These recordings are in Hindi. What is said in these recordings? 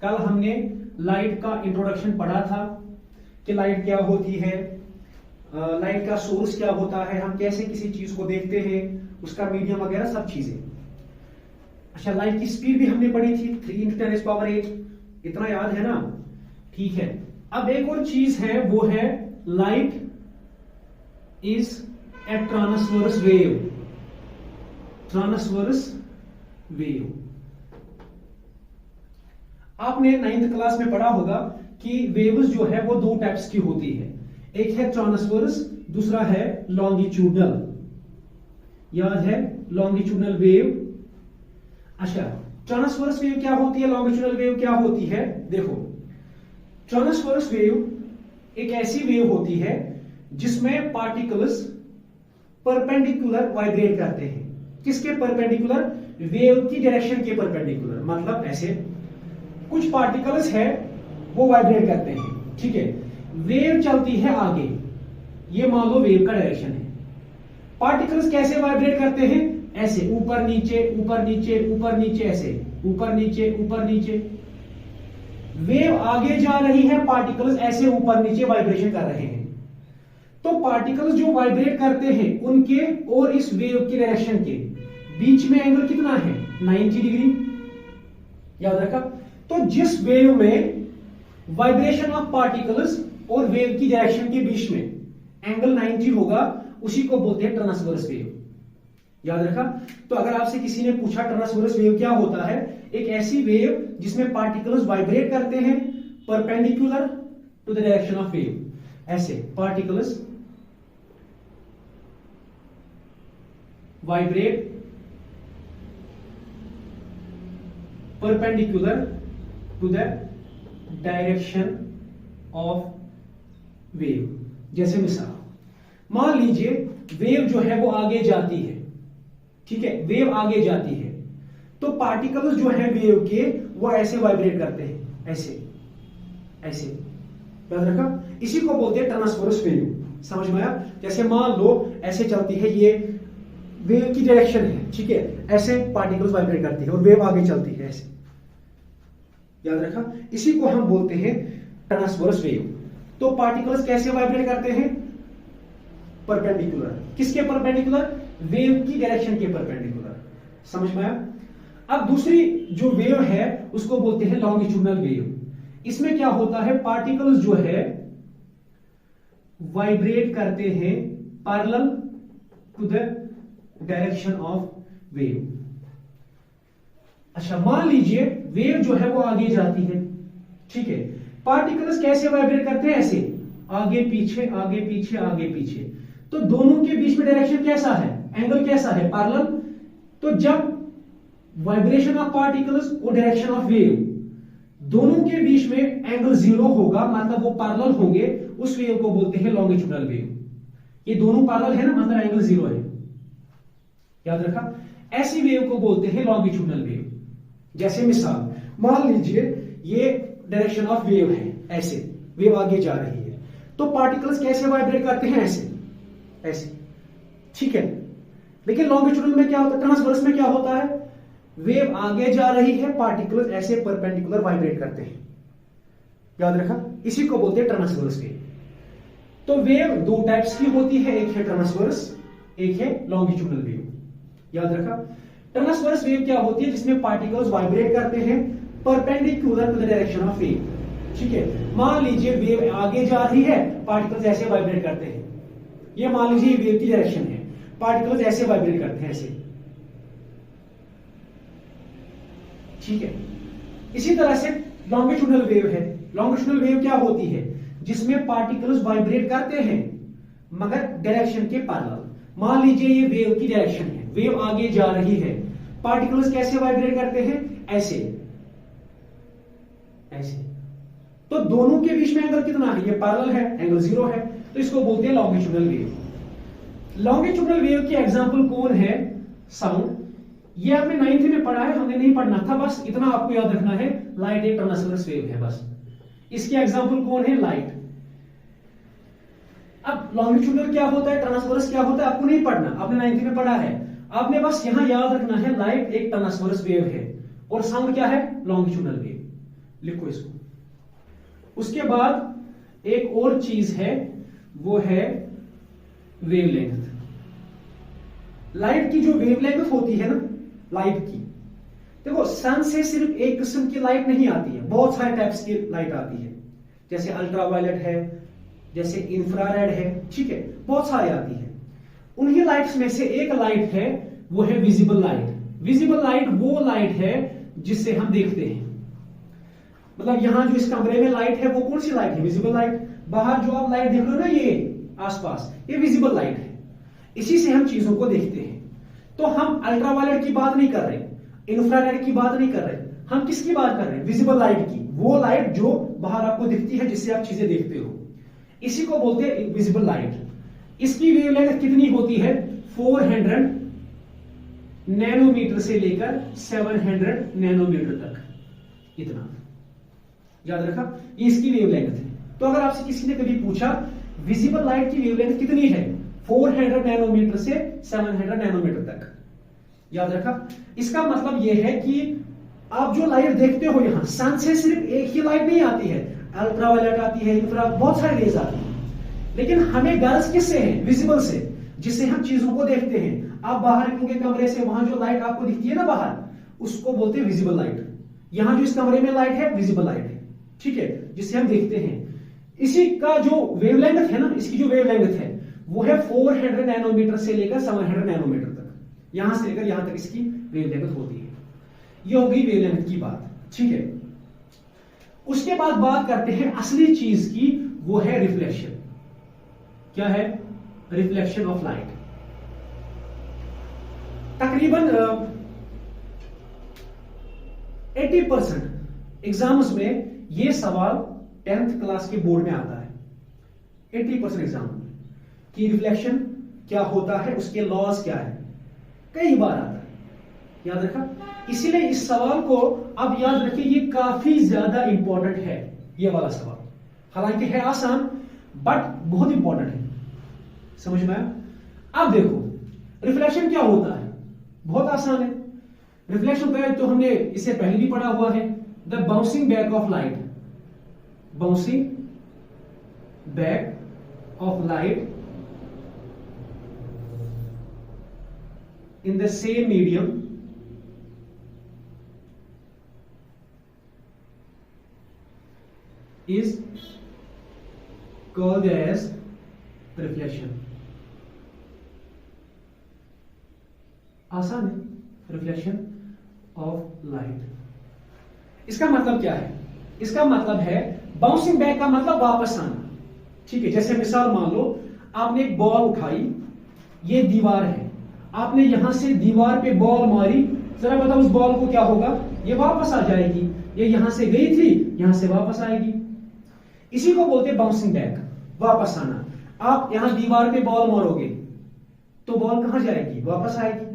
कल हमने लाइट का इंट्रोडक्शन पढ़ा था कि लाइट क्या होती है, लाइट का सोर्स क्या होता है, हम कैसे किसी चीज को देखते हैं, उसका मीडियम वगैरह सब चीजें। अच्छा, लाइट की स्पीड भी हमने पढ़ी थी 3 × 10⁸, इतना याद है ना? ठीक है। अब एक और चीज है, वो है light is a transverse wave. Transverse wave आपने 9th क्लास में पढ़ा होगा कि वेव्स जो है वो दो टाइप्स की होती है, एक है ट्रांसवर्स, दूसरा है लॉन्गिट्यूडनल। याद है लॉन्गिट्यूडनल वेव? अच्छा, ट्रांसवर्स वेव क्या होती है, लॉन्गिट्यूडनल वेव क्या होती है? देखो, ट्रांसवर्स वेव एक ऐसी वेव होती है जिसमें पार्टिकल्स परपेंडिकुलर वाइब्रेट करते हैं। किसके परपेंडिकुलर? वेव की डायरेक्शन के परपेंडिकुलर। मतलब ऐसे कुछ पार्टिकल्स है वो वाइब्रेट करते हैं, ठीक है, वेव चलती है आगे, ये मान लो वेव का डायरेक्शन है। पार्टिकल्स कैसे वाइब्रेट करते हैं? ऐसे ऊपर नीचे ऊपर नीचे ऊपर नीचे, ऐसे ऊपर नीचे ऊपर नीचे। वेव आगे जा रही है, पार्टिकल्स ऐसे ऊपर नीचे वाइब्रेशन कर रहे हैं। तो पार्टिकल्स जो वाइब्रेट करते हैं उनके और इस वेव की डायरेक्शन के बीच में एंगल कितना है? 90 डिग्री। याद रखा? तो जिस वेव में वाइब्रेशन ऑफ पार्टिकल्स और वेव की डायरेक्शन के बीच में एंगल 90 होगा, उसी को बोलते हैं ट्रांसवर्स वेव। याद रखा? तो अगर आपसे किसी ने पूछा ट्रांसवर्स वेव क्या होता है, एक ऐसी वेव जिसमें पार्टिकल्स वाइब्रेट करते हैं perpendicular to the direction of wave. ऐसे particles vibrate perpendicular to the direction of wave. जैसे मिसाल, मान लीजिए वेव जो है वो आगे जाती है, ठीक है, वेव आगे जाती है, तो पार्टिकल्स जो है वेव के वो ऐसे वाइब्रेट करते हैं, ऐसे ऐसे। याद रखा? इसी को बोलते हैं ट्रांसवर्स वेव। समझ में आया? जैसे मान लो ऐसे चलती है, ये वेव की डायरेक्शन है, ठीक है, ऐसे पार्टिकल्स वाइब्रेट करती है और वेव आगे चलती है ऐसे। याद रखा? इसी को हम बोलते हैं ट्रांसवर्स वेव। तो पार्टिकल्स कैसे वाइब्रेट करते हैं? परपेंडिकुलर। किसके परपेंडिकुलर? वेव की डायरेक्शन के परपेंडिकुलर। समझ में आया? अब दूसरी जो वेव है उसको बोलते हैं लॉन्गिट्यूडनल वेव। इसमें क्या होता है, पार्टिकल्स जो है वाइब्रेट करते हैं parallel to the direction of wave. अच्छा, मान लीजिए वेव जो है वो आगे जाती है, ठीक है, पार्टिकल्स कैसे वाइब्रेट करते हैं? ऐसे आगे पीछे आगे पीछे आगे पीछे। तो दोनों के बीच में डायरेक्शन कैसा है, एंगल कैसा है? पैरेलल। तो जब वाइब्रेशन ऑफ पार्टिकल्स और डायरेक्शन ऑफ वेव दोनों के बीच में एंगल 0 होगा, मतलब वो पैरेलल होंगे, उस वेव को बोलते हैं लॉन्गिट्यूडनल वेव। ये दोनों पैरेलल है ना, मतलब एंगल 0 है। याद रखा? ऐसी वेव को बोलते हैं लॉन्गिट्यूडनल वेव। जैसे मिसाल, मान लीजिए ये डायरेक्शन ऑफ वेव है, ऐसे वेव आगे जा रही है, तो पार्टिकल्स कैसे वाइब्रेट करते हैं? ऐसे ऐसे, ठीक है। लेकिन लॉन्गिट्यूडनल में क्या होता है, ट्रांसवर्स में क्या होता है, वेव आगे जा रही है, पार्टिकल्स ऐसे परपेंडिकुलर वाइब्रेट करते हैं। याद रखा? इसी को बोलते हैं ट्रांसवर्स वेव। तो वेव दो टाइप्स की होती है, एक है ट्रांसवर्स, एक है लॉन्गिट्यूडनल वेव। याद रखा? ट्रांसवर्स वेव क्या होती है, जिसमें पार्टिकल्स वाइब्रेट करते हैं perpendicular to the direction of wave, ठीक है। मान लीजिए वेव आगे जा रही है, पार्टिकल्स ऐसे वाइब्रेट करते हैं। ये मान लीजिए वेव की डायरेक्शन है, पार्टिकल्स ऐसे वाइब्रेट करते हैं, ऐसे, ठीक है। इसी तरह से लॉन्गिट्यूडनल वेव है। लॉन्गिट्यूडनल वेव क्या होती है, जिसमें पार्टिकल्स वाइब्रेट करते हैं मगर डायरेक्शन के पैरेलल। मान लीजिए ये वेव की डायरेक्शन है, वेव आगे जा रही है, पार्टिकल्स कैसे वाइब्रेट करते हैं? ऐसे ऐसे। तो दोनों के बीच में एंगल कितना है? ये पैरेलल है, एंगल 0 है, तो इसको बोलते हैं लॉन्गिट्यूडनल वेव। लॉन्गिट्यूडनल वेव की एग्जांपल कौन है? साउंड। ये आपने 9th में पढ़ा है, हमने नहीं पढ़ना था, बस इतना आपको याद रखना है, लाइट एक ट्रांसवर्स वेव है बस। इसकी एग्जांपल कौन है? लाइट। अब लॉन्गिट्यूडनल क्या होता है, ट्रांसवर्स क्या होता है, आपको नहीं पढ़ना, आपने 9th में पढ़ा है। आपने बस यहां याद रखना है, लाइट एक ट्रांसवर्स वेव है और साउंड क्या है? Longitudinal wave. लिखो इसको। उसके बाद एक और चीज है, वो है वेवलेंथ। लाइट की जो वेवलेंथ होती है ना, लाइट की, देखो सन से सिर्फ एक किस्म की लाइट नहीं आती है, बहुत सारे टाइप्स की लाइट आती है। जैसे अल्ट्रावायलेट है, जैसे इंफ्रारेड है, ठीक है, बहुत सारी आती है। उन्हीं लाइट्स में से एक लाइट है, वो है विजिबल लाइट। विजिबल लाइट वो लाइट है जिससे हम देखते हैं। मतलब यहां जो इस कमरे में लाइट है, वो कौन सी लाइट है? Visible light. बाहर जो आप लाइट देख रहे हो ना, ये आसपास, ये विजिबल लाइट है। इसी से हम चीजों को देखते हैं। तो हम अल्ट्रावायलेट की बात नहीं कर रहे, इंफ्रारेड की बात नहीं कर रहे, हम किसकी बात कर रहे हैं? विजिबल लाइट की। वो लाइट जो बाहर आपको दिखती है, जिससे आप चीजें देखते हो, इसी को बोलते हैं विजिबल लाइट। इसकी वेवलेंथ कितनी होती है? 400 नैनोमीटर से लेकर 700 नैनोमीटर तक, इतना याद रखा। ये इसकी वेवलेंथ है। तो अगर आपसे किसी ने कभी पूछा विजिबल लाइट की वेवलेंथ कितनी है, 400 नैनोमीटर से 700 नैनोमीटर तक, याद रखा। इसका मतलब यह है कि आप जो लाइट देखते हो यहां, सन से सिर्फ एक ही लाइट नहीं आती है, अल्ट्रावायलेट आती है, इंफ्रा, बहुत सारी रेज आती है। लेकिन हमें गर्ज किससे है? विजिबल से, जिससे हम चीजों को देखते हैं। आप बाहर निकलोगे कमरे से, वहां जो लाइट आपको दिखती है ना बाहर, उसको बोलते हैं विजिबल लाइट। यहां जो इस कमरे में लाइट है, विजिबल लाइट है, ठीक है, जिससे हम देखते हैं। इसी का जो वेवलेंथ है ना, इसकी जो वेवलेंथ है, वो है 400 नैनोमीटर से लेकर 700 नैनोमीटर तक। यहां से लेकर यहां तक इसकी वेवलेंथ होती है। ये हो गई वेवलेंथ की बात, ठीक है। उसके बाद बात करते हैं असली चीज की, वो है रिफ्लेक्शन। क्या है? Reflection of light. तकरीबन 80% एग्जाम्स में ये सवाल 10th क्लास के बोर्ड में आता है। 80% एग्जाम में कि रिफ्लेक्शन क्या होता है, उसके लॉज क्या है, कई बार आता है, याद रखा। इसीलिए इस सवाल को अब याद रखिए, ये काफी ज्यादा इंपॉर्टेंट है ये वाला सवाल। हालांकि है आसान, बट बहुत इंपॉर्टेंट है। समझ में आया? अब देखो रिफ्लेक्शन क्या होता है, बहुत आसान है। रिफ्लेक्शन का तो हमने इससे पहले भी पढ़ा हुआ है, the bouncing back of light. Bouncing back of light in the same medium is called as reflection। आसान है, रिफ्लेक्शन ऑफ लाइट। इसका मतलब क्या है? इसका मतलब है बाउंसिंग बैक का मतलब वापस आना, ठीक है। जैसे मिसाल मान लो आपने एक बॉल उठाई, ये दीवार है, आपने यहां से दीवार पे बॉल मारी, जरा बताओ उस बॉल को क्या होगा? ये वापस आ जाएगी। ये यहां से गई थी, यहां से वापस आएगी। इसी को बोलते हैं बाउंसिंग बैक, वापस आना। आप यहां दीवार पे बॉल मारोगे तो बॉल कहां जाएगी? वापस आएगी।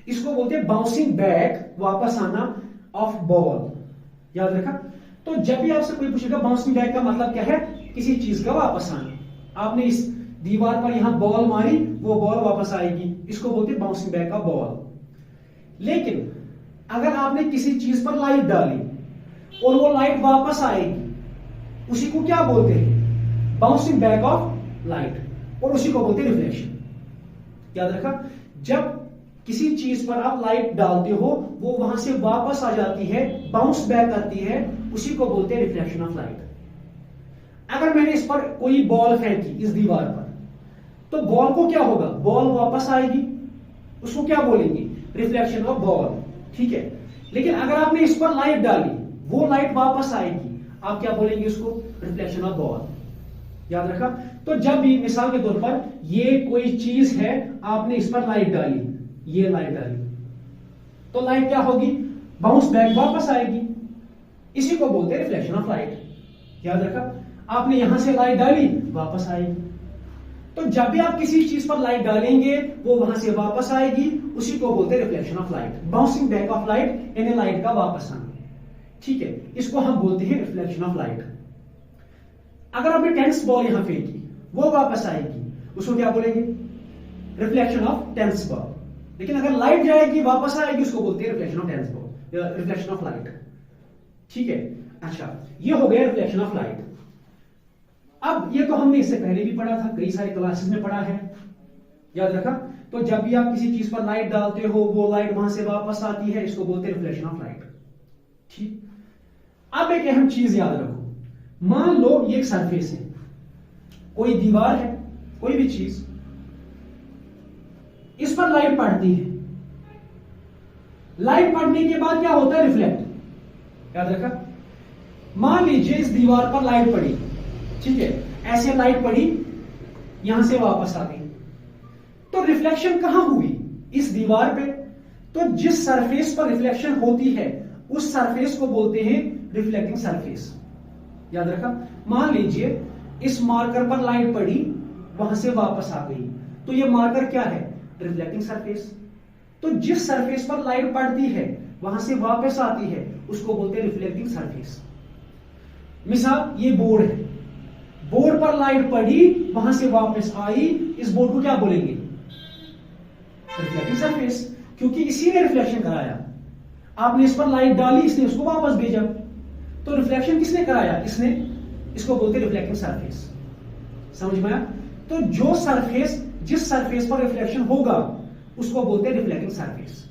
इसको बोलते हैं बाउंसिंग बैक, वापस आना ऑफ बॉल, याद रखा। तो जब भी आपसे कोई पूछेगा बाउंसिंग बैक का मतलब क्या है, किसी चीज का वापस आना। आपने इस दीवार पर यहां बॉल मारी, वो बॉल वापस आएगी, इसको बोलते हैं बाउंसिंग बैक का बॉल। लेकिन अगर आपने किसी चीज पर लाइट डाली और वो लाइट वापस आएगी, उसी को क्या बोलते हैं? बाउंसिंग बैक ऑफ लाइट, और उसी को बोलते हैं रिफ्लेक्शन, याद रखा। जब किसी चीज पर आप लाइट डालते हो, वो वहां से वापस आ जाती है, बाउंस बैक करती है, उसी को बोलते हैं रिफ्लेक्शन ऑफ लाइट। अगर मैंने इस पर कोई बॉल फेंकी इस दीवार पर, तो बॉल को क्या होगा? बॉल वापस आएगी, उसको क्या बोलेंगे? रिफ्लेक्शन ऑफ बॉल, ठीक है। लेकिन अगर आपने इस पर लाइट डाली, वो लाइट वापस आएगी, आप क्या बोलेंगे उसको? रिफ्लेक्शन ऑफ बॉल, याद रखा। तो जब भी मिसाल के तौर पर ये कोई चीज है, आपने इस पर लाइट डाली, ये लाइट डाली, तो लाइट क्या होगी? बाउंस बैक, वापस आएगी। इसी को बोलते हैं रिफ्लेक्शन ऑफ लाइट, याद रखा। आपने यहां से लाइट डाली, वापस आएगी। तो जब भी आप किसी चीज पर लाइट डालेंगे, वो वहां से वापस आएगी, उसी को बोलते हैं reflection of light, bouncing back of light, यानी लाइट का वापस आना, ठीक है। इसको हम बोलते हैं रिफ्लेक्शन ऑफ लाइट। अगर आपने टेनिस बॉल यहां फेंकी, वो वापस आएगी, उसको क्या बोलेंगे? Reflection of tennis ball. लेकिन अगर लाइट जाएगी, वापस आएगी, उसको बोलते हैं reflection of tennis ball, reflection of light, ठीक है। अच्छा, ये हो गया रिफ्लेक्शन ऑफ लाइट। अब ये तो हमने इससे पहले भी पढ़ा था, कई सारे क्लासेस में पढ़ा है, याद रखा। तो जब भी आप किसी चीज पर लाइट डालते हो, वो लाइट वहां से वापस आती है, इसको बोलते हैं रिफ्लेक्शन ऑफ लाइट। ठीक, अब एक अहम चीज याद रखो, मान लो ये एक सरफेस है, कोई दीवार है, कोई भी चीज, इस पर लाइट पड़ती है, लाइट पड़ने के बाद क्या होता है, रिफ्लेक्ट, याद रखा। मान लीजिए इस दीवार पर लाइट पड़ी, ठीक है, ऐसे लाइट पड़ी, यहां से वापस आ गई, तो रिफ्लेक्शन कहां हुई, इस दीवार पे। तो जिस सरफेस पर रिफ्लेक्शन होती है उस सरफेस को बोलते हैं रिफ्लेक्टिंग सरफेस, याद रखा। मान लीजिए इस मार्कर पर लाइट पड़ी, वहां से वापस आ गई, तो ये मार्कर क्या है, रिफ्लेक्टिंग सरफेस। तो जिस सरफेस पर लाइट पड़ती है वहां से वापस आती है, उसको बोलते हैं रिफ्लेक्टिंग सरफेस। मिसाल, ये बोर्ड है, बोर्ड पर लाइट पड़ी, वहां से वापस आई, इस बोर्ड को क्या बोलेंगे, रिफ्लेक्टिंग सरफेस, क्योंकि इसी ने रिफ्लेक्शन कराया। आपने इस पर लाइट डाली, इसने उसको वापस भेजा, तो रिफ्लेक्शन किसने कराया, इसने, इसको बोलते हैं रिफ्लेक्टिंग सरफेस। समझ में आया। तो जो सरफेस, जिस सरफेस पर रिफ्लेक्शन होगा उसको बोलते हैं रिफ्लेक्टिंग सरफेस।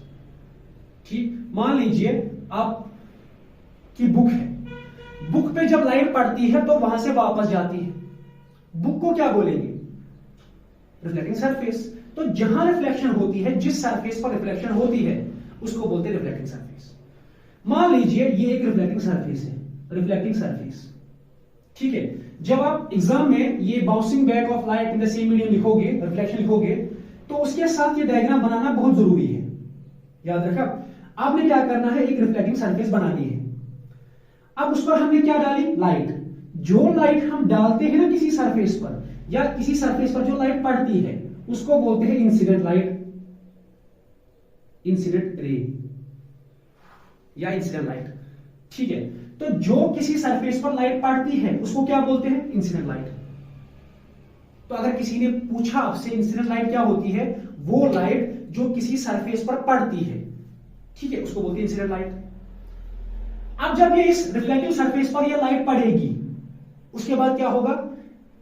ठीक, मान लीजिए आप की बुक है, बुक पे जब लाइट पड़ती है तो वहां से वापस जाती है, बुक को क्या बोलेंगे, रिफ्लेक्टिंग सरफेस। तो जहां रिफ्लेक्शन होती है, जिस सरफेस पर रिफ्लेक्शन होती है उसको बोलते हैं रिफ्लेक्टिंग सरफेस। मान लीजिए ये एक रिफ्लेक्टिंग सरफेस है, रिफ्लेक्टिंग सरफेस, ठीक है। जब आप एग्जाम में ये bouncing back of light in the same medium लिखोगे, रिफ्लेक्शन लिखोगे, तो उसके साथ ये डायग्राम बनाना बहुत जरूरी है, याद रखा। आपने क्या करना है, एक रिफ्लेक्टिंग सरफेस बनानी है। अब उस पर हमने क्या डाली, लाइट। जो लाइट हम डालते हैं ना किसी सरफेस पर, या किसी सरफेस पर जो लाइट पड़ती है उसको बोलते हैं इंसिडेंट लाइट, इंसिडेंट रे या इंसिडेंट लाइट, ठीक है। तो जो किसी सरफेस पर लाइट पड़ती है उसको क्या बोलते हैं, इंसिडेंट लाइट। तो अगर किसी ने पूछा आपसे इंसिडेंट लाइट क्या होती है, वो लाइट जो किसी सरफेस पर पड़ती है, ठीक है, उसको बोलते हैं इंसिडेंट लाइट। अब जब ये इस रिफ्लेक्टिव सरफेस पर ये लाइट पड़ेगी, उसके बाद क्या होगा,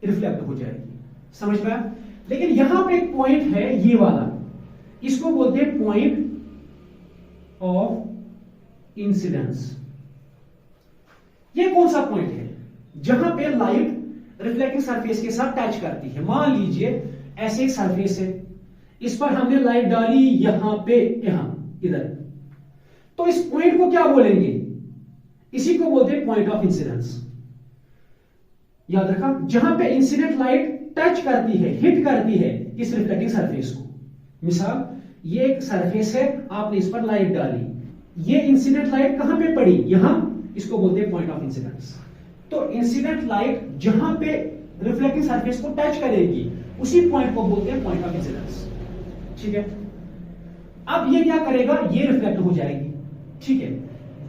रिफ्लेक्ट हो जाएगी। समझ में आया। लेकिन यहां पे एक पॉइंट है, ये वाला, इसको बोलते हैं पॉइंट ऑफ इंसिडेंस। ये कौन सा पॉइंट है, जहां पे लाइट रिफ्लेक्टिंग सरफेस के साथ टच करती है। मान लीजिए ऐसे एक सरफेस है, इस पर हमने लाइट डाली, यहां पे, यहां, इधर, तो इस पॉइंट को क्या बोलेंगे, इसी को बोलते हैं पॉइंट ऑफ इंसिडेंस। याद रखा, जहां पे इंसिडेंट लाइट टच करती है, हिट करती है इस रिफ्लेक्टिंग सरफेस को। मिसाल, ये एक सरफेस है, आपने इस पर लाइट डाली, ये इंसिडेंट लाइट कहां पे पड़ी, यहां, इसको बोलते हैं पॉइंट ऑफ इंसिडेंस। तो इंसिडेंट लाइट जहां पे रिफ्लेक्टिंग सरफेस को टच करेगी उसी पॉइंट को बोलते हैं पॉइंट ऑफ इंसिडेंस, ठीक है। अब ये क्या करेगा, ये रिफ्लेक्ट हो जाएगी, ठीक है।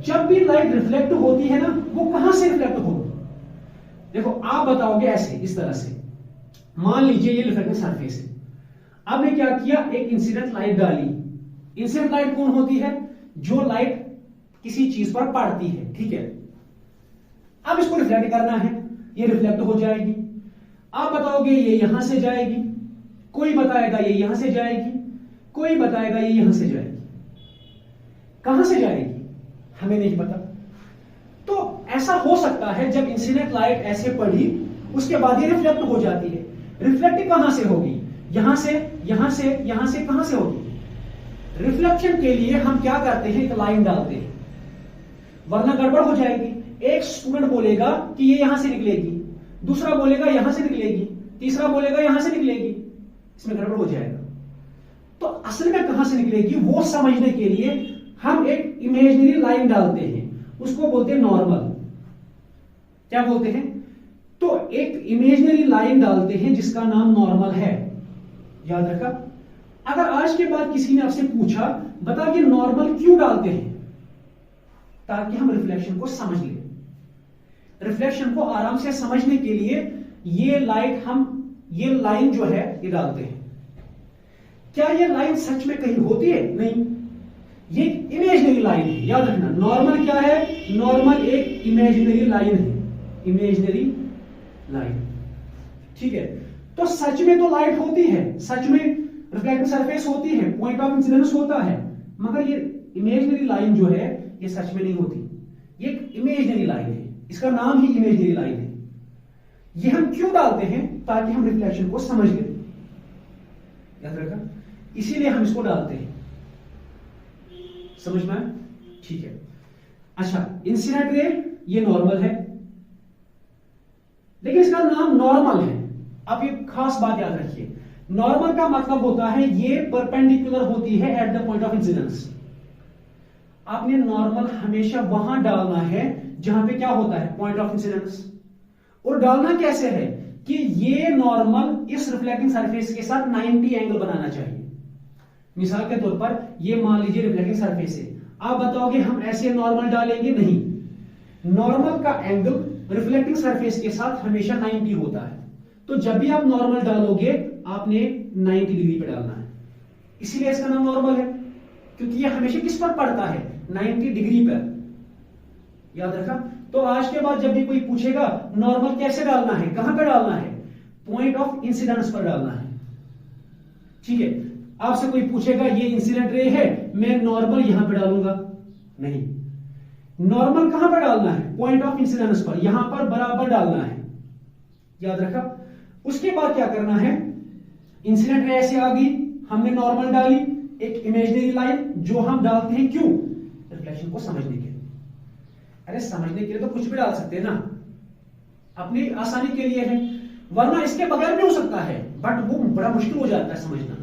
जब भी लाइट रिफ्लेक्ट होती है ना, वो कहां से रिफ्लेक्ट होगी, देखो आप बताओगे ऐसे, इस तरह से। मान लीजिए ये रिफ्लेक्टिंग सरफेस है, आपने क्या किया, एक इंसिडेंट लाइट डाली। इंसिडेंट लाइट कौन होती है, जो लाइट किसी चीज पर पड़ती है, ठीक है। अब इसको रिफ्लेक्ट करना है, ये रिफ्लेक्ट हो जाएगी। आप बताओगे ये यहां से जाएगी, कोई बताएगा ये यहां से जाएगी, कोई बताएगा ये यहां से जाएगी। कहां से जाएगी हमें नहीं पता। तो ऐसा हो सकता है जब इंसिडेंट लाइट ऐसे पड़ी, उसके बाद ये रिफ्लेक्ट हो जाती है। रिफ्लेक्ट कहां से होगी, यहां से, यहां से, यहां से, कहां से होगी। रिफ्लेक्शन के लिए हम क्या करते हैं, एक लाइन डालते हैं, वरना गड़बड़ हो जाएगी। एक स्टूडेंट बोलेगा कि ये यहां से निकलेगी, दूसरा बोलेगा यहां से निकलेगी, तीसरा बोलेगा यहां से निकलेगी, इसमें गड़बड़ हो जाएगा। तो असल में कहां से निकलेगी वो समझने के लिए हम एक इमेजिनरी लाइन डालते हैं, उसको बोलते हैं नॉर्मल। क्या बोलते हैं, तो एक इमेजिनरी लाइन डालते हैं जिसका नाम नॉर्मल है, याद रखा। अगर आज के बाद किसी ने आपसे पूछा, बता ये नॉर्मल क्यों डालते हैं, ताकि हम रिफ्लेक्शन को समझ लें। रिफ्लेक्शन को आराम से समझने के लिए ये लाइट, हम ये लाइन जो है ये डालते हैं। क्या ये लाइन सच में कहीं होती है, नहीं, ये इमेजिनरी लाइन है, याद रखना। नॉर्मल क्या है, नॉर्मल एक इमेजिनरी लाइन है, इमेजिनरी लाइन। ठीक है, तो सच में तो लाइट होती है, सच में रिफ्लेक्टिंग सरफेस होती है, पॉइंट ऑफ इंसिडेंस होता है, मगर ये इमेजिनरी लाइन जो है ये सच में नहीं होती, ये एक इमेजिनरी लाइन है, इसका नाम ही इमेजिनरी लाइन है। ये हम क्यों डालते हैं? ताकि हम रिफ्लेक्शन को समझ लें, याद रखा, इसीलिए हम इसको डालते हैं। समझ में आया? ठीक है। अच्छा, इंसिडेंट रे ये नॉर्मल है, लेकिन इसका नाम नॉर्मल है। आप ये खास बात याद रखिए, नॉर्मल का मतलब होता है ये परपेंडिकुलर होती है at the point of incidence. आपने नॉर्मल हमेशा वहां डालना है जहां पे क्या होता है, पॉइंट ऑफ इंसिडेंस। और डालना कैसे है कि ये नॉर्मल इस रिफ्लेक्टिंग सरफेस के साथ 90 एंगल बनाना चाहिए। मिसाल के तौर पर ये मान लीजिए रिफ्लेक्टिंग सरफेस है, आप बताओगे हम ऐसे नॉर्मल डालेंगे, नहीं, नॉर्मल का एंगल रिफ्लेक्टिंग सरफेस के साथ हमेशा 90 होता है। तो जब भी आप नॉर्मल डालोगे आपने 90 डिग्री पे डालना है, इसीलिए इसका नाम नॉर्मल है, क्योंकि ये हमेशा किस पर पड़ता है, 90 डिग्री पर। याद रखा? तो आज के बाद जब भी कोई पूछेगा नॉर्मल कैसे डालना है, कहां पर डालना है, पॉइंट ऑफ इंसिडेंस पर डालना है। ठीक है, आपसे कोई पूछेगा ये इंसिडेंट रे है, मैं नॉर्मल यहां पे डालूंगा, नहीं, नॉर्मल कहां पर डालना है, पॉइंट ऑफ इंसिडेंस पर, यहां पर बराबर डालना है। याद रखा? उसके बाद क्या करना है, इंसिडेंट रे ऐसे आ गई, हमने नॉर्मल डाली, एक इमेजिनरी लाइन जो हम डालते हैं क्यों, रिफ्लेक्शन को समझने के लिए। अरे समझने के लिए तो कुछ भी डाल सकते हैं ना, अपनी आसानी के लिए है, वरना इसके बगैर भी हो सकता है, बट वो बड़ा मुश्किल हो जाता है समझना।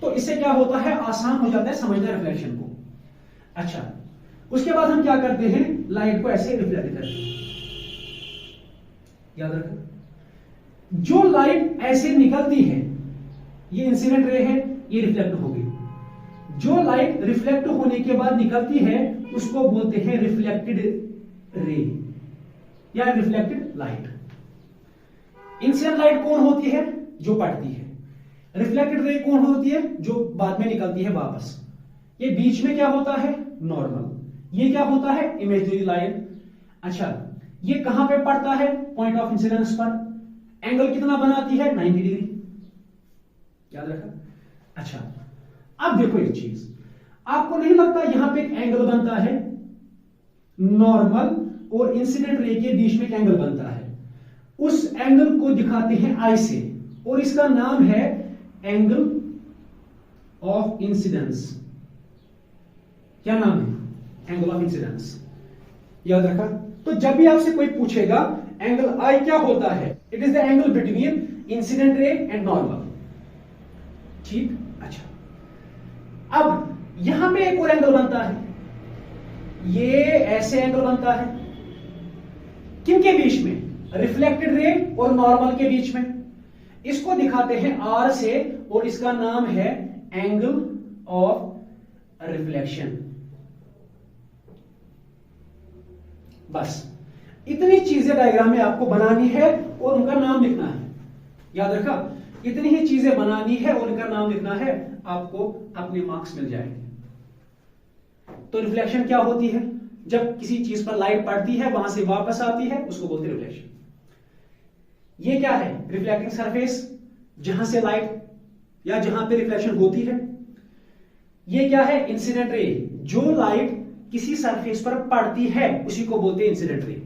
तो इससे क्या होता है, आसान हो जाता है समझना रिफ्लेक्शन को। अच्छा, उसके बाद हम क्या करते हैं, लाइट को ऐसे रिफ्लेक्ट करते हैं। याद रखो, जो लाइट ऐसे निकलती है, ये इंसिडेंट रे है, ये रिफ्लेक्ट हो गई। जो लाइट रिफ्लेक्ट होने के बाद निकलती है उसको बोलते हैं रिफ्लेक्टेड रे या रिफ्लेक्टेड लाइट। इंसिडेंट लाइट कौन होती है, जो पड़ती है। रिफ्लेक्टेड रे कौन होती है, जो बाद में निकलती है वापस। ये बीच में क्या होता है, नॉर्मल। ये क्या होता है, इमेजिनरी लाइन। अच्छा, ये कहां पे पड़ता है, पॉइंट ऑफ इंसिडेंस पर। एंगल कितना बनाती है, 90 डिग्री। याद रखा? अच्छा, अब देखो एक चीज, आपको नहीं लगता यहां पे एक एंगल बनता है, नॉर्मल और इंसिडेंट रे के बीच में एक एंगल बनता है, उस एंगल को दिखाते हैं आई से, और इसका नाम है एंगल ऑफ इंसिडेंस। क्या नाम है, एंगल ऑफ इंसिडेंस। याद रखा? तो जब भी आपसे कोई पूछेगा एंगल आई क्या होता है, it is the angle between incident ray and normal. ठीक, अच्छा, अब यहां पे एक और एंगल बनता है, ये ऐसे एंगल बनता है, किनके बीच में, रिफ्लेक्टेड रे और नॉर्मल के बीच में। इसको दिखाते हैं आर से, और इसका नाम है एंगल ऑफ रिफ्लेक्शन। बस इतनी चीजें डायग्राम में आपको बनानी है और उनका नाम लिखना है। याद रखा? इतनी ही चीजें बनानी है और उनका नाम लिखना है, आपको अपने मार्क्स मिल जाएंगे। तो रिफ्लेक्शन क्या होती है, जब किसी चीज पर लाइट पड़ती है वहां से वापस आती है, उसको बोलते हैं रिफ्लेक्शन। ये क्या है, रिफ्लेक्टिंग सरफेस, जहां से लाइट या जहां पे रिफ्लेक्शन होती है। ये क्या है, इंसिडेंट रे, जो लाइट किसी सरफेस पर पड़ती है उसी को बोलते हैं इंसिडेंट रे।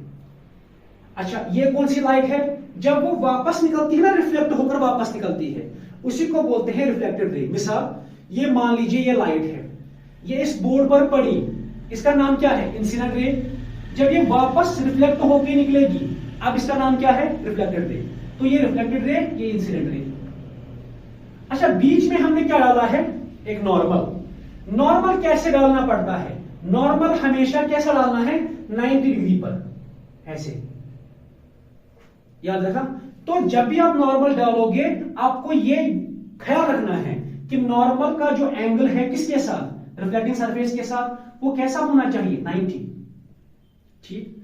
अच्छा, ये कौन सी लाइट है, जब वो वापस निकलती है ना, रिफ्लेक्ट होकर वापस निकलती है, उसी को बोलते हैं रिफ्लेक्टेड रे। मिसाल, ये मान लीजिए ये लाइट है, ये इस बोर्ड पर पड़ी, इसका नाम क्या है, इंसिडेंट रे। जब ये वापस रिफ्लेक्ट होकर निकलेगी, अब इसका नाम क्या है, रिफ्लेक्टेड रे। तो ये रिफ्लेक्टेड रे, ये इंसिडेंट रे। अच्छा, बीच में हमने क्या डाला है, एक नॉर्मल। नॉर्मल कैसे डालना पड़ता है, नॉर्मल हमेशा कैसा डालना है, 90 डिग्री पर, ऐसे। याद रखा? तो जब भी आप नॉर्मल डालोगे आपको ये ख्याल रखना है कि नॉर्मल का जो एंगल है किसके साथ, रिफ्लेक्टिंग सरफेस के साथ, वो कैसा होना चाहिए, 90। ठीक,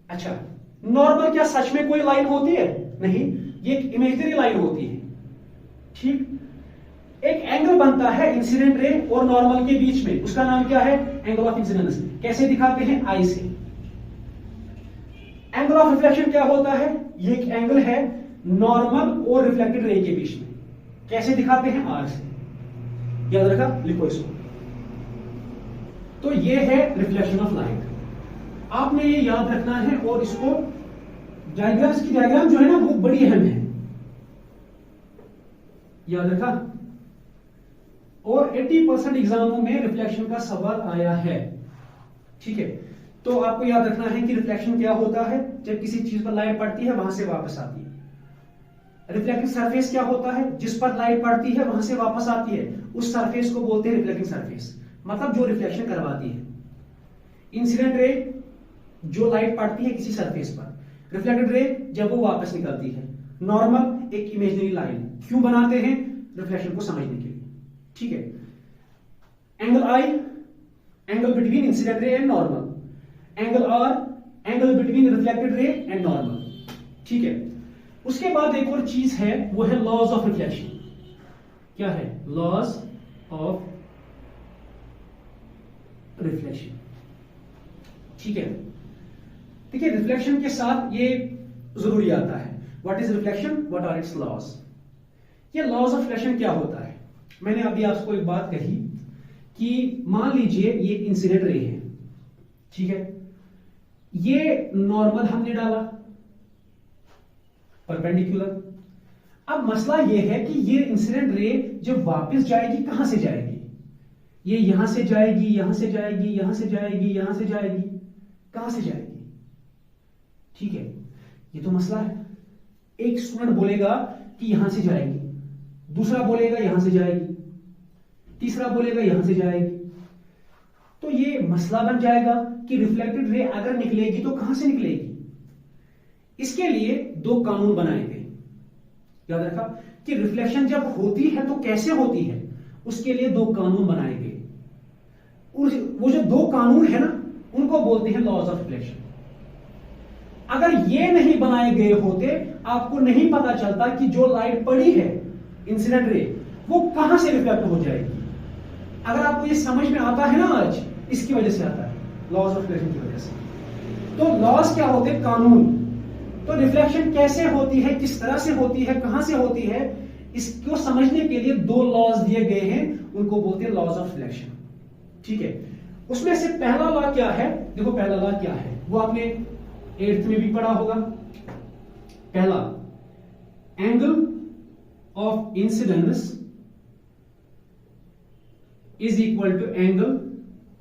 अच्छा, नॉर्मल क्या सच में कोई लाइन होती है, नहीं, ये एक इमेजिनरी लाइन होती है। ठीक, एक एंगल बनता है इंसिडेंट रे और नॉर्मल के बीच में, उसका नाम क्या है, एंगल ऑफ इंसिडेंस। कैसे दिखाते हैं, आई से। एंगल ऑफ रिफ्लेक्शन क्या होता है? ये एक एंगल है नॉर्मल और रिफ्लेक्टेड रे के बीच में। कैसे दिखाते हैं? आर से। याद रखा, लिखो इसको। तो ये है रिफ्लेक्शन ऑफ लाइट। आपने ये याद रखना है और इसको डायग्राम्स की डायग्राम जो है ना वो बड़ी अहम है। याद रखा। और 80% एग्जामों में रिफ्लेक्शन का सवाल आया है। ठीक है, तो आपको याद रखना है कि रिफ्लेक्शन क्या होता है? जब किसी चीज पर लाइट पड़ती है वहां से वापस आती है। रिफ्लेक्टिंग सरफेस क्या होता है? जिस पर लाइट पड़ती है वहां से वापस आती है, उस सरफेस को बोलते हैं रिफ्लेक्टिंग सरफेस, मतलब जो रिफ्लेक्शन करवाती है। इंसिडेंट रे जो लाइट पड़ती है किसी सरफेस पर, रिफ्लेक्टेड रे जब वो वापस निकलती है। नॉर्मल एक इमेजिनरी लाइन क्यों बनाते हैं? रिफ्लेक्शन को समझने के लिए। ठीक है, angle I, angle between incident ray and normal. Angle R, angle between reflected ray and normal. ठीक है, उसके बाद एक और चीज है, वो है लॉज ऑफ रिफ्लेक्शन। क्या है? Laws of reflection. ठीक है, देखिए रिफ्लेक्शन के साथ ये जरूरी आता है, what is reflection, what are its laws. ये लॉज ऑफ रिफ्लेक्शन क्या होता है? मैंने अभी आपको एक बात कही कि मान लीजिए ये इंसिडेंट रे है। ठीक है, ये नॉर्मल हमने डाला परपेंडिकुलर। अब मसला यह है कि ये इंसिडेंट रे जब वापस जाएगी कहां से जाएगी? ये यहां से जाएगी, यहां से जाएगी, यहां से जाएगी, यहां से जाएगी, कहां से जाएगी? ठीक है, ये तो मसला है। एक स्टूडेंट बोलेगा कि यहां से जाएगी, दूसरा बोलेगा यहां से जाएगी, तीसरा बोलेगा यहां से जाएगी। तो ये मसला बन जाएगा कि रिफ्लेक्टेड रे अगर निकलेगी तो कहां से निकलेगी? इसके लिए दो कानून बनाए गए। याद रखा कि रिफ्लेक्शन जब होती है तो कैसे होती है, उसके लिए दो कानून बनाए गए। वो जो दो कानून है ना, उनको बोलते हैं लॉज ऑफ रिफ्लेक्शन। अगर ये नहीं बनाए गए होते, आपको नहीं पता चलता कि जो लाइट पड़ी है इंसिडेंट रे वो कहां से रिफ्लेक्ट हो जाएगी। अगर आपको ये समझ में आता है ना आज, इसकी वजह से आता है, लॉज ऑफ रिफ्लेक्शन की वजह से। तो लॉज क्या होते हैं? कानून। तो रिफ्लेक्शन कैसे होती है, किस तरह से होती है, कहां से होती है, इसको समझने के लिए दो लॉज दिए गए हैं, उनको बोलते हैं लॉज ऑफ रिफ्लेक्शन। ठीक है, उसमें से पहला लॉ क्या है? देखो पहला लॉ क्या है, वो आपने 8th में भी पढ़ा होगा। पहला, angle of incidence is equal to angle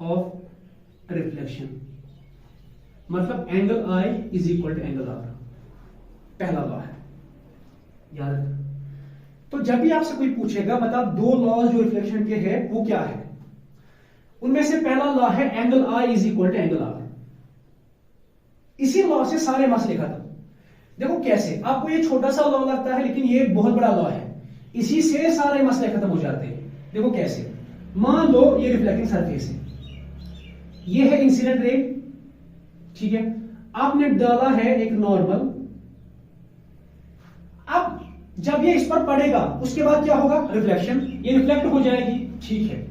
of reflection, मतलब angle I is equal to angle R. पहला लॉ है, याद रखना। तो जब भी आपसे कोई पूछेगा बता दो लॉज जो रिफ्लेक्शन के हैं वो क्या है, उनमें से पहला लॉ है angle I is equal to angle R. इसी लॉ से सारे मसले खत्म। देखो कैसे, आपको ये छोटा सा लॉ लगता है लेकिन ये बहुत बड़ा लॉ है, इसी से सारे मसले खत्म हो जाते हैं। देखो कैसे, मान लो ये रिफ्लेक्टिंग सरफेस है, ये है इंसिडेंट रे। ठीक है, आपने डाला है एक नॉर्मल। अब जब ये इस पर पड़ेगा उसके बाद क्या होगा? रिफ्लेक्शन, ये रिफ्लेक्ट हो जाएगी। ठीक है,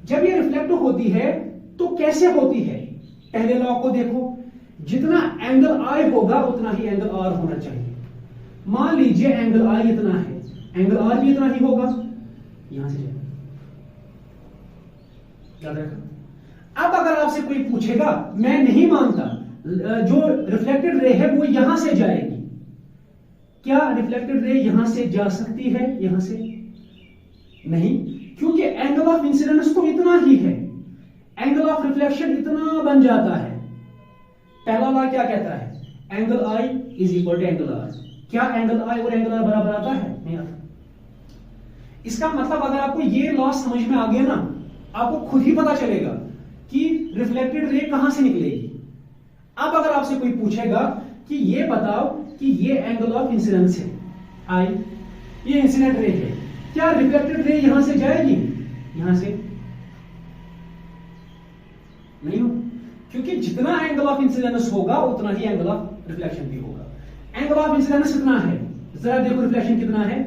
जब ये रिफ्लेक्ट होती है तो कैसे होती है? पहले लॉ को देखो, जितना एंगल आई होगा उतना ही एंगल आर होना चाहिए। मान लीजिए एंगल आई इतना है, एंगल आर भी इतना ही होगा, यहां से जाएगा। याद रखा। अब अगर आपसे कोई पूछेगा, मैं नहीं मानता, जो रिफ्लेक्टेड रे है वो यहां से जाएगी, क्या रिफ्लेक्टेड रे यहां से जा सकती है? यहां से नहीं, क्योंकि एंगल ऑफ इंसिडेंस तो इतना ही है, एंगल ऑफ रिफ्लेक्शन इतना बन जाता है। पहला लॉ क्या कहता है? Angle I is equal to angle R. क्या एंगल आई और एंगल आर बराबर आता है? नहीं आता। इसका मतलब अगर आपको ये लॉ समझ में आ गया ना, आपको खुद ही पता चलेगा कि रिफ्लेक्टेड रे कहां से निकलेगी। अब अगर आपसे कोई पूछेगा कि ये बताओ कि ये एंगल ऑफ इंसिडेंस है आई, ये इंसिडेंट रे है, क्या रिफ्लेक्टेड रे यहां से जाएगी? यहां से नहीं हो, क्योंकि जितना एंगल ऑफ इंसिडेंस होगा उतना ही एंगल ऑफ रिफ्लेक्शन भी होगा। एंगल ऑफ इंसिडेंस कितना है? जरा देखो रिफ्लेक्शन कितना है,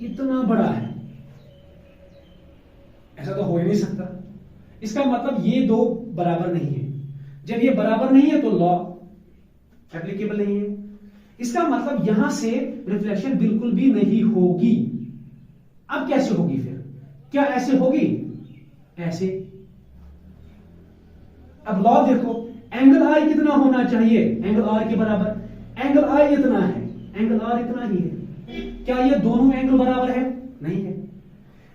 इतना बड़ा है। ऐसा तो हो ही नहीं सकता। इसका मतलब ये दो बराबर नहीं है। जब ये बराबर नहीं है तो लॉ एप्लीकेबल नहीं है। इसका मतलब यहां से रिफ्लेक्शन बिल्कुल भी नहीं होगी। अब कैसे होगी फिर? क्या ऐसे होगी? ऐसे। अब लॉ देखो, एंगल आई कितना होना चाहिए? एंगल आर के बराबर। एंगल आई इतना है, एंगल आर इतना ही है। क्या ये दोनों एंगल बराबर है? नहीं है।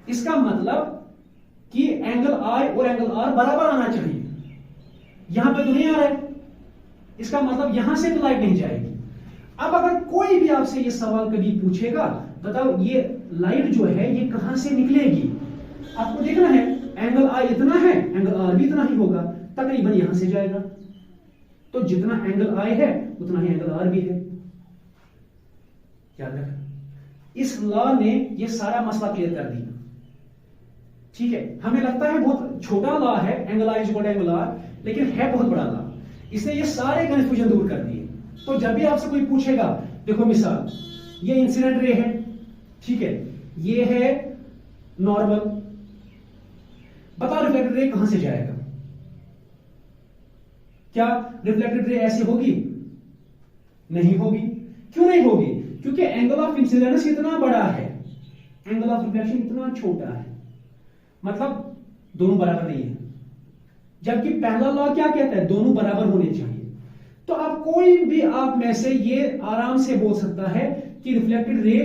इसका मतलब कि एंगल आई और एंगल आर बराबर आना चाहिए। यहां पे तो नहीं आ रहा है, इसका मतलब यहां से तो लाइट नहीं जाएगी। अब अगर कोई भी आपसे ये सवाल कभी पूछेगा, बताओ ये लाइट जो है ये कहां से निकलेगी, आपको देखना है एंगल आई इतना है, एंगल आर भी इतना ही होगा, तकरीबन यहां से जाएगा। तो जितना एंगल आई है उतना ही एंगल आर भी है। याद रखना, इस लॉ ने ये सारा मसला क्लियर कर दिया। ठीक है, हमें लगता है बहुत छोटा लॉ है, angle I is equal to angle R, लेकिन है बहुत बड़ा लॉ। इसने ये सारे कंफ्यूजन दूर कर दिए। तो जब भी आपसे कोई पूछेगा, देखो मिसाल, ये इंसिडेंट रे है, ठीक है, ये है नॉर्मल, बताओ रिफ्लेक्टेड रे कहां से जाएगा? क्या रिफ्लेक्टेड रे ऐसे होगी? नहीं होगी। क्यों नहीं होगी? क्योंकि एंगल ऑफ इंसिडेंस इतना बड़ा है, एंगल ऑफ रिफ्लेक्शन इतना छोटा है, मतलब दोनों बराबर नहीं है। जबकि पहला लॉ क्या कहता है? दोनों बराबर होने चाहिए। तो अब कोई भी आप में से ये आराम से बोल सकता है कि रिफ्लेक्टेड रे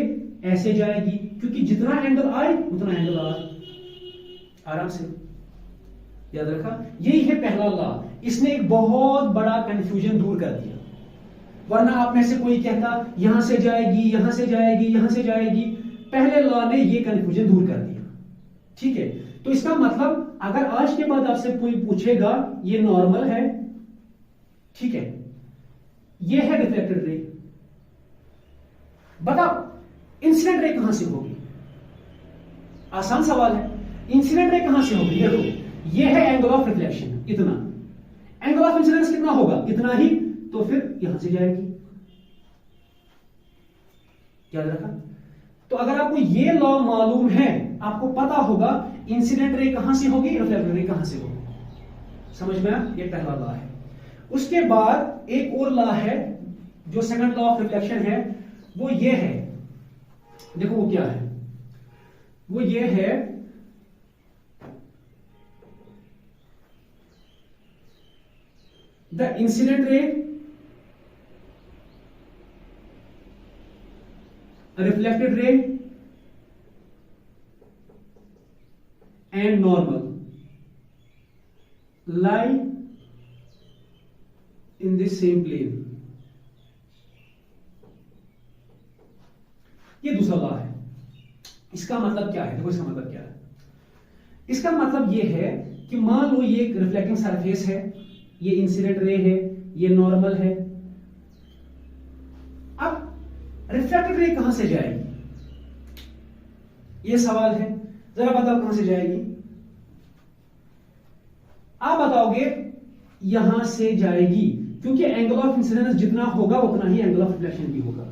ऐसे जाएगी, क्योंकि जितना एंगल आई उतना एंगल आर। आराम से याद रखा, यही है पहला लॉ। इसने एक बहुत बड़ा कंफ्यूजन दूर कर दिया। वरना आप में से कोई कहता यहां से जाएगी, यहां से जाएगी, यहां से जाएगी। पहले लॉ ने ये कंफ्यूजन दूर कर दिया। ठीक है, तो इसका मतलब अगर आज के बाद आपसे कोई पूछेगा ये नॉर्मल है, ठीक है, ये है रिफ्लेक्टेड रे, बताओ इंसिडेंट रे कहां से होगी? आसान सवाल है। इंसिडेंट रे कहां से होगी? देखो, ये है एंगल ऑफ रिफ्लेक्शन इतना, एंगल ऑफ इंसिडेंस कितना होगा? इतना ही, तो फिर यहां से जाएगी। याद रखा? तो अगर आपको ये लॉ मालूम है, आपको पता होगा इंसिडेंट रे कहां से होगी, रिफ्लेक्टेड रे कहां से होगी। समझ में आया? ये पहला लॉ है। उसके बाद एक और लॉ है जो सेकंड लॉ ऑफ रिफ्लेक्शन है, वो ये है, देखो वो क्या है? वो ये है the incident ray reflected ray and normal lie in the same plane। ये दूसरा लॉ है। इसका मतलब क्या है? देखो इसका मतलब क्या है? इसका मतलब ये है कि मान लो ये एक रिफ्लेक्टिंग सरफेस है, ये इंसिडेंट रे है, ये नॉर्मल है। रिफ्लेक्टेड रे कहां से जाएगी? ये सवाल है, जरा बताओ कहां से जाएगी? आप बताओगे यहां से जाएगी, क्योंकि एंगल ऑफ इंसिडेंस जितना होगा उतना ही एंगल ऑफ रिफ्लेक्शन भी होगा।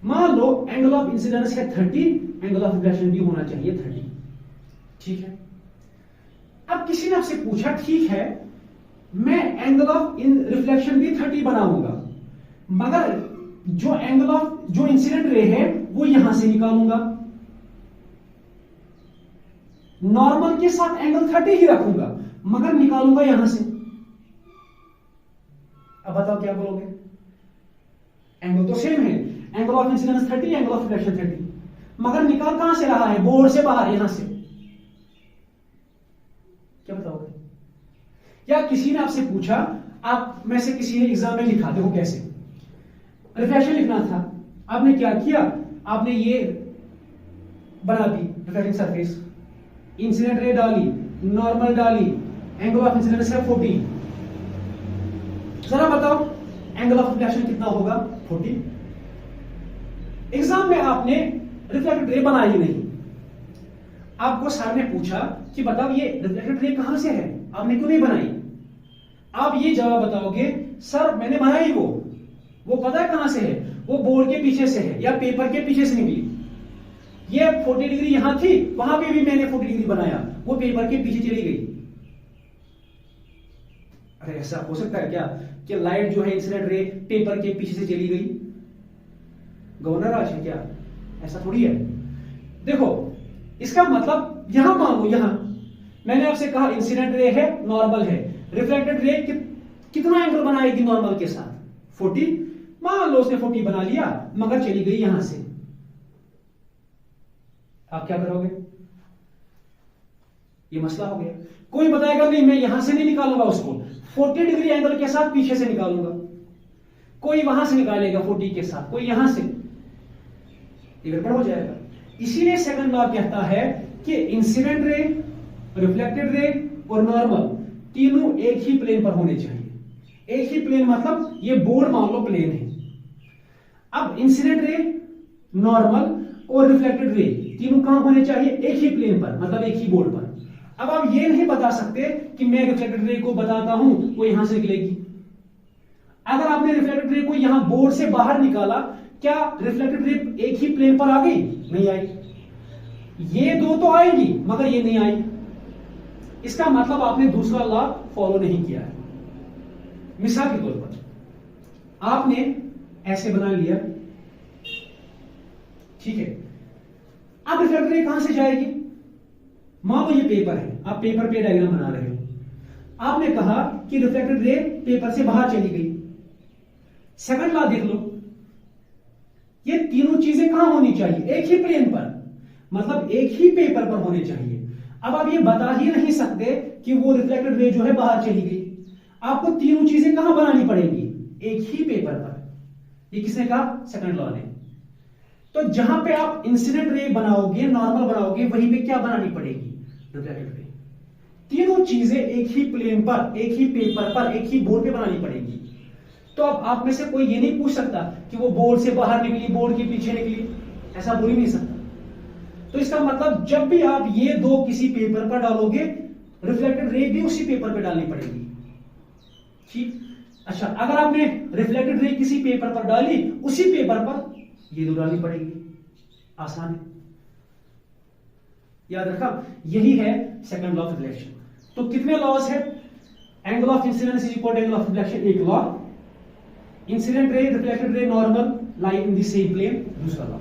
मान लो एंगल ऑफ इंसिडेंस है 30, एंगल ऑफ रिफ्लेक्शन भी होना चाहिए 30। ठीक है, अब किसी ने आपसे पूछा, ठीक है मैं एंगल ऑफ रिफ्लेक्शन भी 30 बनाऊंगा, मगर जो एंगल ऑफ जो इंसिडेंट रे है वो यहां से निकालूंगा, नॉर्मल के साथ एंगल 30 ही रखूंगा, मगर निकालूंगा यहां से। अब बताओ क्या बोलोगे? एंगल तो सेम है, angle of incidence 30, angle of reflection 30, मगर निकाल कहां से रहा है? बोर्ड से बाहर, यहां से। क्या बताओगे? या किसी ने आपसे पूछा, आप में से किसी ने एग्जाम में लिखा, देखो कैसे रिफ्लेक्शन लिखना था, आपने क्या किया? आपने ये बना दी रिफ्लेक्टिंग सरफेस, इंसिडेंट रे डाली, नॉर्मल डाली, एंगल ऑफ इंसिडेंस है 40। जरा बताओ एंगल ऑफ रिफ्लेक्शन कितना होगा? 40। एग्जाम में आपने रिफ्लेक्टेड रे बनाई नहीं, आपको सर ने पूछा कि बताओ ये रिफ्लेक्टेड रे कहां से है, आपने क्यों नहीं बनाई? आप ये जवाब बताओगे, सर मैंने बनाई, वो पता है कहां से है? वो बोर्ड के पीछे से है या पेपर के पीछे से निकली। ये 40 डिग्री यहां थी, वहां पे भी मैंने 40 डिग्री बनाया, वो पेपर के पीछे चली गई। अरे ऐसा हो सकता है क्या कि लाइट जो है इंसिडेंट रे पेपर के पीछे से चली गई? गवर्नर आज है क्या? ऐसा थोड़ी है। देखो इसका मतलब यहां मान लो, यहां मैंने आपसे कहा इंसिडेंट रे है, नॉर्मल है, रिफ्लेक्टेड रे कितना एंगल बनाएगी नॉर्मल के साथ? 40। मान लो उसने 40 बना लिया मगर चली गई यहां से, आप क्या करोगे? ये मसला हो गया। कोई बताएगा नहीं मैं यहां से नहीं निकालूंगा उसको, 40 डिग्री एंगल के साथ पीछे से निकालूंगा। कोई वहां से निकालेगा 40 के साथ, कोई यहां से, ये गड़बड़ हो जाएगा। इसीलिए सेकंड लॉ कहता है कि इंसिडेंट रे, रिफ्लेक्टेड रे और नॉर्मल तीनों एक ही प्लेन पर होने चाहिए। एक ही प्लेन मतलब ये बोर्ड मान लो प्लेन है। अब इंसिडेंट रे, नॉर्मल और रिफ्लेक्टेड रे तीनों कहां होने चाहिए? एक ही प्लेन पर, मतलब एक ही बोर्ड पर। अब आप ये नहीं बता सकते कि मैं रिफ्लेक्टेड रे को बताता हूं वो यहां से निकलेगी। अगर आपने रिफ्लेक्टेड रे को यहां बोर्ड से बाहर निकाला, क्या रिफ्लेक्टेड रे एक ही प्लेन पर आ गई? नहीं आई। ये दो तो आएंगी मगर ये नहीं आई। इसका मतलब आपने दूसरा लॉ फॉलो नहीं किया है। मिसाल के तौर पर आपने ऐसे बना लिया, ठीक है, अब रिफ्लेक्टेड रे कहां से जाएगी? मान लो ये पेपर है, आप पेपर पे डायग्राम बना रहे हो, आपने कहा कि रिफ्लेक्टेड रे पेपर से बाहर चली गई। सेकंड लॉ देख लो, ये तीनों चीजें कहां होनी चाहिए? एक ही प्लेन पर, मतलब एक ही पेपर पर होने चाहिए। अब आप ये बता ही नहीं सकते कि वो रिफ्लेक्टेड रे जो है बाहर चली गई। आपको तीनों चीजें कहां बनानी पड़ेंगी? एक ही पेपर पर। ये किसने कहा? सेकंड लॉ ने। तो जहां पे आप इंसिडेंट रे बनाओगे, नॉर्मल बनाओगे, वहीं पे क्या बनानी पड़ेगी? Reflected ray. तीनों चीजें एक ही प्लेन पर, एक ही पेपर पर, एक ही बोर्ड पे बनानी पड़ेगी। तो अब आप में से कोई ये नहीं पूछ सकता कि वो बोर्ड से बाहर निकली, बोर्ड के पीछे निकली, ऐसा बोल ही नहीं सकता। तो इसका मतलब जब भी आप ये दो किसी पेपर पर डालोगे, रिफ्लेक्टेड रे भी उसी पेपर पर डालनी पड़ेगी। ठीक। अच्छा, अगर आपने रिफ्लेक्टेड रे किसी पेपर पर डाली, उसी पेपर पर ये दो डालनी पड़ेगी। आसान है, याद रखा। यही है सेकंड लॉ ऑफ रिफ्लेक्शन। तो कितने लॉज है? Angle of incidence is equal to angle of reflection, एक लॉ। Incident ray, reflected ray, normal lie in the same plane, दूसरा लॉ।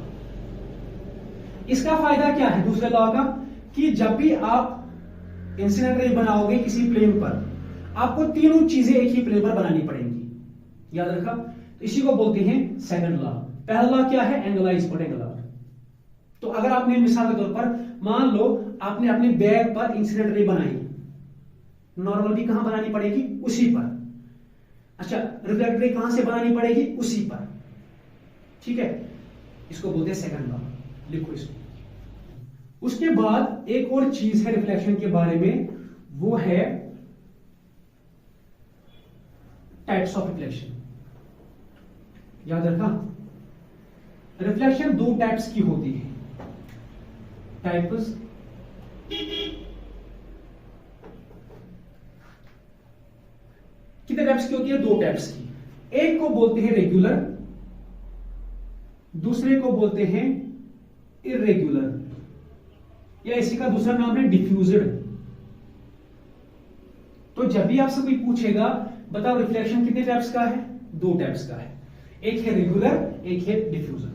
इसका फायदा क्या है दूसरे लॉ का? कि जब भी आप इंसिडेंट रे बनाओगे किसी प्लेन पर, आपको तीनों चीजें एक ही प्लेन पर बनानी पड़ेंगी। याद रखा। तो इसी को बोलते हैं सेकंड लॉ। पहला लॉ क्या है? Angle is equal to angle R. तो अगर आपने मिसाल के तौर पर मान लो आपने अपने बैग पर इंसिडेंट रे बनाई, नॉर्मल भी कहां बनानी पड़ेगी? उसी पर। अच्छा, रिफ्लेक्टेड रे कहां से बनानी पड़ेगी? उसी पर। ठीक है, इसको बोलते हैं सेकंड लॉ। लिखो इसको। उसके बाद एक और चीज है रिफ्लेक्शन के बारे में, वो है टाइप्स ऑफ रिफ्लेक्शन। याद रखा, रिफ्लेक्शन दो टाइप्स की होती है। टाइप्स कितने टाइप्स की होती है? दो टाइप्स की। एक को बोलते हैं रेगुलर, दूसरे को बोलते हैं इरेगुलर, या इसी का दूसरा नाम है डिफ्यूज्ड। तो जब भी आपसे कोई पूछेगा बताओ रिफ्लेक्शन कितने टाइप्स का है? दो टाइप्स का है, एक है रेगुलर, एक है डिफ्यूजन।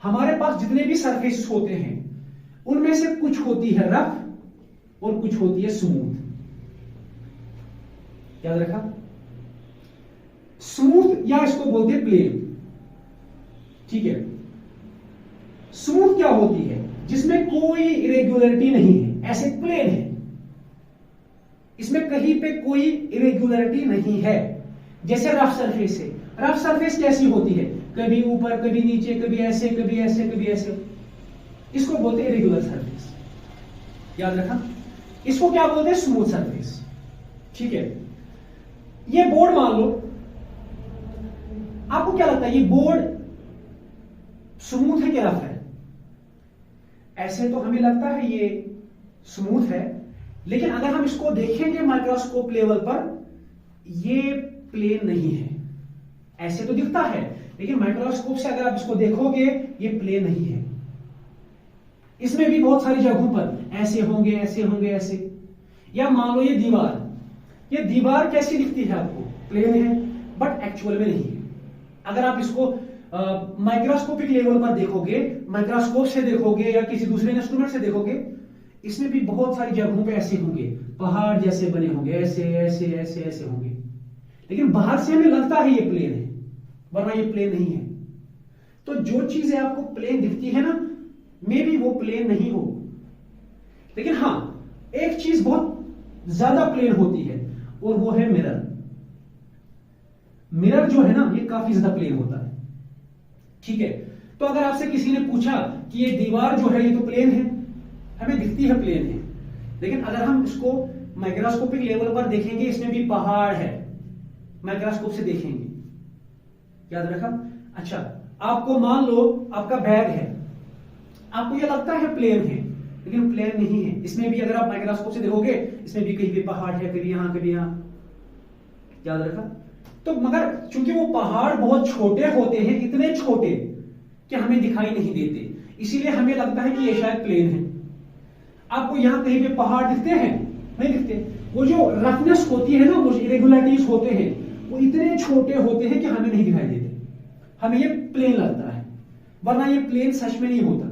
हमारे पास जितने भी सरफेस होते हैं उनमें से कुछ होती है रफ और कुछ होती है स्मूथ। याद रखा। स्मूथ या इसको बोलते हैं प्लेन। ठीक है, स्मूथ क्या होती है? जिसमें कोई इरेगुलरिटी नहीं है, ऐसे प्लेन है, इसमें कहीं पे कोई इरेगुलरिटी नहीं है। जैसे रफ सरफेस है। रफ सरफेस कैसी होती है? कभी ऊपर, कभी नीचे, कभी ऐसे, कभी ऐसे, कभी ऐसे। इसको बोलते हैं इरेगुलर सरफेस। याद रखा। इसको क्या बोलते हैं? Smooth surface. ठीक है, ये बोर्ड मान लो, आपको क्या लगता है ये बोर्ड स्मूथ है कि रफ है? ऐसे तो हमें लगता है ये स्मूथ है, लेकिन अगर हम इसको देखेंगे माइक्रोस्कोप लेवल पर, ये प्लेन नहीं है। ऐसे तो दिखता है, लेकिन माइक्रोस्कोप से अगर आप इसको देखोगे ये प्लेन नहीं है। इसमें भी बहुत सारी जगहों पर ऐसे होंगे, ऐसे होंगे, ऐसे। या मान लो ये दीवार, ये दीवार कैसी दिखती है आपको, प्लेन है, बट एक्चुअल में नहीं है। अगर आप इसको माइक्रोस्कोपिक लेवल पर देखोगे, माइक्रोस्कोप से देखोगे या किसी दूसरे इंस्ट्रूमेंट से देखोगे, इसमें भी बहुत सारी जगहों पे ऐसे होंगे, पहाड़ जैसे बने होंगे, ऐसे ऐसे ऐसे ऐसे होंगे, लेकिन बाहर से हमें लगता है ये प्लेन है, वरना ये प्लेन नहीं है। तो जो चीजें आपको प्लेन दिखती है ना, मे बी वो प्लेन नहीं हो, लेकिन हाँ एक चीज बहुत ज्यादा प्लेन होती है, और वो है मिरर। मिरर जो है ना, ये काफी ज्यादा प्लेन होता है। ठीक है, तो अगर आपसे किसी ने पूछा कि ये दीवार जो है ये तो प्लेन है, हमें दिखती है प्लेन है, लेकिन अगर हम इसको माइक्रोस्कोपिक लेवल पर देखेंगे, इसमें भी पहाड़ है, माइक्रोस्कोप से देखेंगे, याद रखा। अच्छा, आपको मान लो आपका बैग है, आपको ये लगता है प्लेन है, लेकिन प्लेन नहीं है। इसमें भी अगर आप माइक्रोस्कोप से देखोगे, इसमें भी कहीं पे पहाड़ है, कभी यहां कभी यहां, याद रखा। तो मगर चूंकि वो पहाड़ बहुत छोटे होते हैं, इतने छोटे कि हमें दिखाई नहीं देते, इसीलिए हमें लगता है कि ये शायद प्लेन है। आपको यहां कहीं पे पहाड़ दिखते हैं? नहीं दिखते। वो जो रफनेस होती है ना, वो इरेगुलरिटीज होते हैं, वो इतने छोटे होते हैं कि हमें नहीं दिखाई देते, हमें ये प्लेन लगता है, वरना ये प्लेन सच में नहीं होता।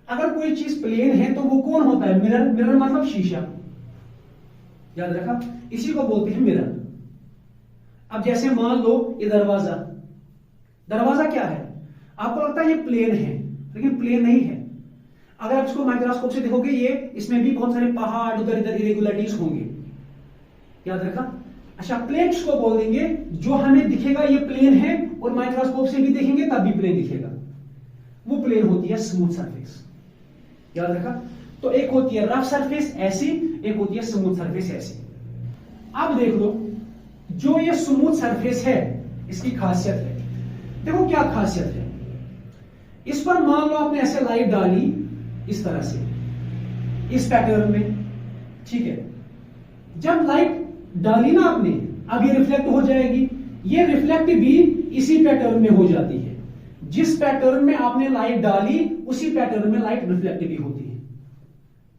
अगर कोई चीज प्लेन है तो वो कौन होता है? मिरर। मिरर मतलब शीशा, याद रखा, इसी को बोलते हैं मिरर। अब जैसे मान लो ये दरवाजा, दरवाजा क्या है? आपको लगता है ये प्लेन है, लेकिन प्लेन नहीं है। अगर आप इसको माइक्रोस्कोप से देखोगे, ये इसमें भी बहुत सारे पहाड़, उधर इधर इरेगुलरिटीज होंगे, याद रखा। अच्छा, प्लेन किसको बोल देंगे? जो हमें दिखेगा ये प्लेन है, और माइक्रोस्कोप से भी देखेंगे तब भी प्लेन दिखेगा, वो प्लेन होती है स्मूथ सरफेस, याद रखा। तो एक होती है रफ सरफेस ऐसी, एक होती है स्मूथ सरफेस ऐसी। अब देख लो, जो ये स्मूथ सरफेस है, इसकी खासियत है, देखो क्या खासियत है। इस पर मान लो आपने ऐसे लाइट डाली, इस तरह से, इस पैटर्न में, ठीक है। जब लाइट डाली ना आपने, अब ये रिफ्लेक्ट हो जाएगी, ये रिफ्लेक्ट भी इसी पैटर्न में हो जाती है। जिस पैटर्न में आपने लाइट डाली, उसी पैटर्न में लाइट रिफ्लेक्ट भी होती है।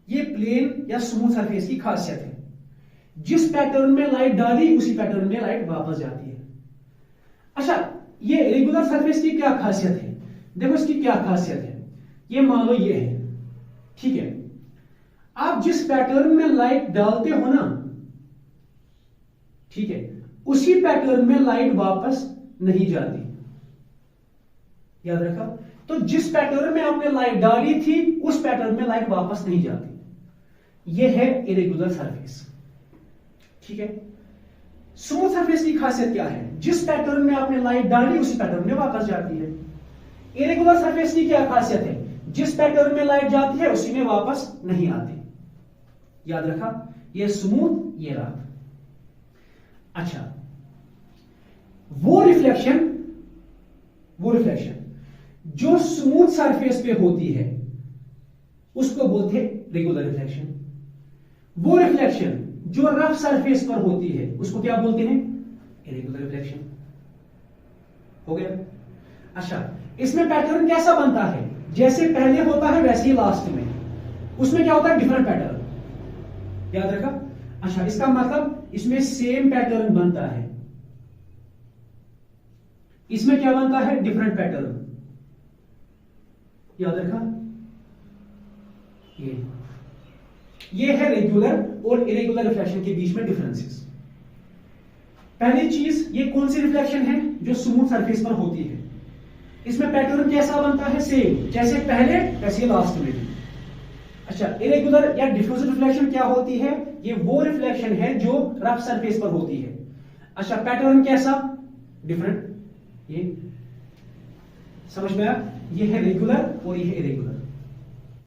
ये प्लेन या स्मूथ सरफेस की खासियत है। जिस पैटर्न में लाइट डाली, उसी पैटर्न में लाइट वापस जाती है। अच्छा, ये रेगुलर सरफेस की क्या खासियत है? देखो इसकी क्या खासियत है। ये मान लो ये है, ठीक है। आप जिस पैटर्न में लाइट डालते हो ना, ठीक है, उसी पैटर्न में लाइट वापस नहीं जाती, याद रखा। तो जिस पैटर्न में आपने लाइट डाली थी, उस पैटर्न में लाइट वापस नहीं जाती। यह है इरेगुलर सरफेस, ठीक है। स्मूथ सरफेस की खासियत क्या है? जिस पैटर्न में आपने लाइट डाली, उसी पैटर्न में वापस जाती है। इरेगुलर सरफेस की क्या खासियत है? जिस पैटर्न में लाइट जाती है, उसी में वापस नहीं आती, याद रखा। ये स्मूथ, ये रफ। अच्छा, वो रिफ्लेक्शन जो स्मूथ सरफेस पे होती है, उसको बोलते हैं रेगुलर रिफ्लेक्शन। वो रिफ्लेक्शन जो रफ सरफेस पर होती है, उसको क्या बोलते हैं? Irregular reflection. हो गया। अच्छा, इसमें पैटर्न कैसा बनता है? जैसे पहले होता है वैसे ही लास्ट में, उसमें क्या होता है? डिफरेंट पैटर्न, याद रखा। अच्छा, इसका मतलब इसमें सेम पैटर्न बनता है, इसमें क्या बनता है? डिफरेंट पैटर्न, याद रखा। ये है रेगुलर और इरेगुलर रिफ्लेक्शन के बीच में डिफरेंसेस। पहली चीज, ये कौन सी रिफ्लेक्शन है? जो स्मूथ सरफेस पर होती है। इसमें पैटर्न कैसा बनता है? सेम, जैसे पहले वैसे लास्ट में भी। अच्छा, इरेगुलर या डिफ्यूजिव रिफ्लेक्शन क्या होती है? ये वो रिफ्लेक्शन है जो रफ सरफेस पर होती है। अच्छा, पैटर्न कैसा? डिफरेंट। ये समझ में आया? ये है रेगुलर और ये है इरेगुलर।